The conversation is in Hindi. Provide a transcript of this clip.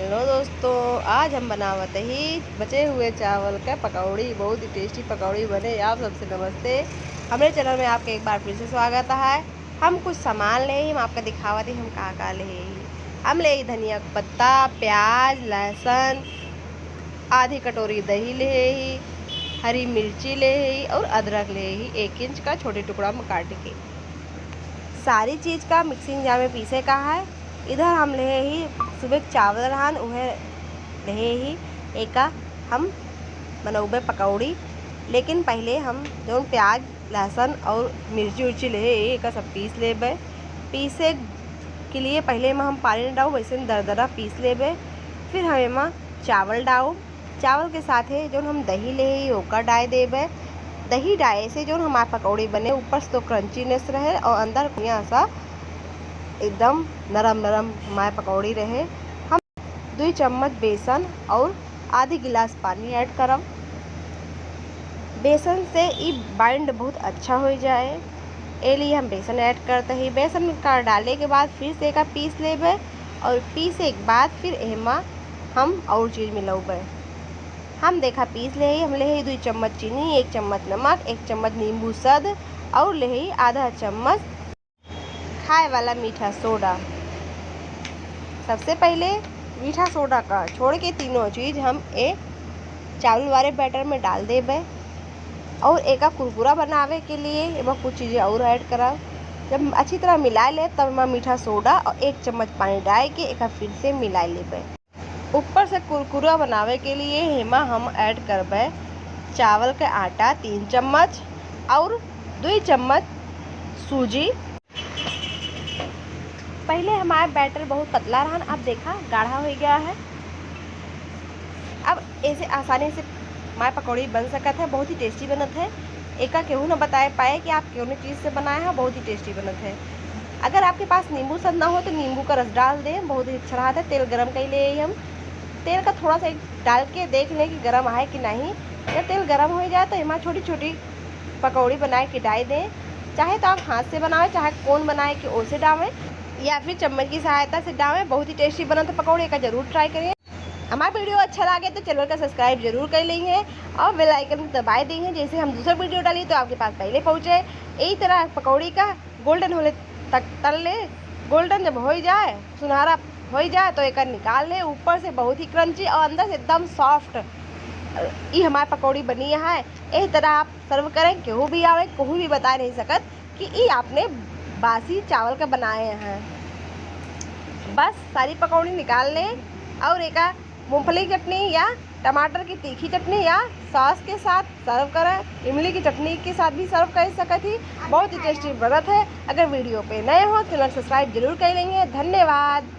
हेलो दोस्तों, आज हम बनावत ही बचे हुए चावल का पकौड़ी। बहुत ही टेस्टी पकौड़ी बने। आप सबसे नमस्ते। हमारे चैनल में आपका एक बार फिर से स्वागत है। हम कुछ सामान ले हम आपका दिखावत ही हम का ले। हम ले धनिया का पत्ता, प्याज, लहसुन, आधी कटोरी दही ले, हरी मिर्ची ले और अदरक ले 1 इंच का छोटे टुकड़ा में काट के। सारी चीज़ का मिक्सिंग जार में पीसे का है। इधर हम ले ही सुबह चावल रहन उहे ले ही एक हम बनौबे पकौड़ी। लेकिन पहले हम जो प्याज, लहसुन और मिर्ची उर्ची ले एक सब पीस लेबे। पीसे के लिए पहले में हम पानी डाल वैसे दरदरा पीस लेबे। फिर हम एमा चावल डाल, चावल के साथ जो हम दही ले ओकर डाल देबे। दही डाले से जो हमारे पकौड़ी बने ऊपर से तो क्रंचीनेस रहे और अंदर बढ़िया सा एकदम नरम नरम हमारे पकौड़ी रहे। हम 2 चम्मच बेसन और आधी गिलास पानी ऐड करब। बेसन से ये बाइंड बहुत अच्छा हो जाए, ए लिए हम बेसन ऐड करते ही। बेसन का डाले के बाद फिर से एक पीस लेबे और पीसे के बाद फिर एमा हम और चीज़ मिलाबे। हम देखा पीस ले हम ले 2 चम्मच चीनी, 1 चम्मच नमक, 1 चम्मच नींबू सद और ले आधा चम्मच खाए वाला मीठा सोडा। सबसे पहले मीठा सोडा का छोड़ के तीनों चीज़ हम चावल वाले बैटर में डाल देबे और एक कुरकुरा बनावे के लिए एमा कुछ चीज़ें और ऐड करा। जब अच्छी तरह मिला ले तब एमा मीठा सोडा और 1 चम्मच पानी डाल के एक फिर से मिला लेबे। ऊपर से कुरकुरा बनावे के लिए हेमा हम ऐड करबे चावल का आटा 3 चम्मच और 2 चम्मच सूजी। पहले हमारा बैटर बहुत पतला रहा, अब देखा गाढ़ा हो गया है। अब ऐसे आसानी से हमारे पकौड़ी बन सकत है। बहुत ही टेस्टी बनत है। एक केहू न बता पाए कि आप कौन चीज़ से बनाए हैं। बहुत ही टेस्टी बनत है। अगर आपके पास नींबू सद ना हो तो नींबू का रस डाल दें, बहुत ही अच्छा रहता है। तेल गरम कर ले हम तेल का थोड़ा सा डाल के देख लें कि गर्म है कि नहीं। जब तेल गर्म हो जाए तो इमा छोटी छोटी पकौड़ी बनाए के डाल दें। चाहे तो आप हाथ से बनाएं, चाहे कौन बनाए कि ओसे डालें या फिर चम्मच की सहायता से डालें। बहुत ही टेस्टी बना तो पकौड़े का जरूर ट्राई करिए। हमारा वीडियो अच्छा लगे तो चैनल का सब्सक्राइब जरूर कर लेंगे और बेल आइकन दबाए देंगे, जैसे हम दूसरा वीडियो डालिए तो आपके पास पहले पहुँचे। यही तरह पकौड़ी का गोल्डन होने तक तल ले। गोल्डन जब हो जाए, सुनहरा हो जाए तो एक निकाल ले। ऊपर से बहुत ही क्रंची और अंदर से एकदम सॉफ्ट ये हमारी पकौड़ी बनी है। इस तरह आप सर्व करें, केहू भी आवे कोई भी बता नहीं सकत कि ये आपने बासी चावल का बनाए हैं। बस सारी पकौड़ी निकाल लें और एक मूंगफली की चटनी या टमाटर की तीखी चटनी या सॉस के साथ सर्व करें। इमली की चटनी के साथ भी सर्व कर सकती थी। बहुत ही टेस्टी बनत है। अगर वीडियो पे नए हो तो चैनल सब्सक्राइब जरूर कर लेंगे। धन्यवाद।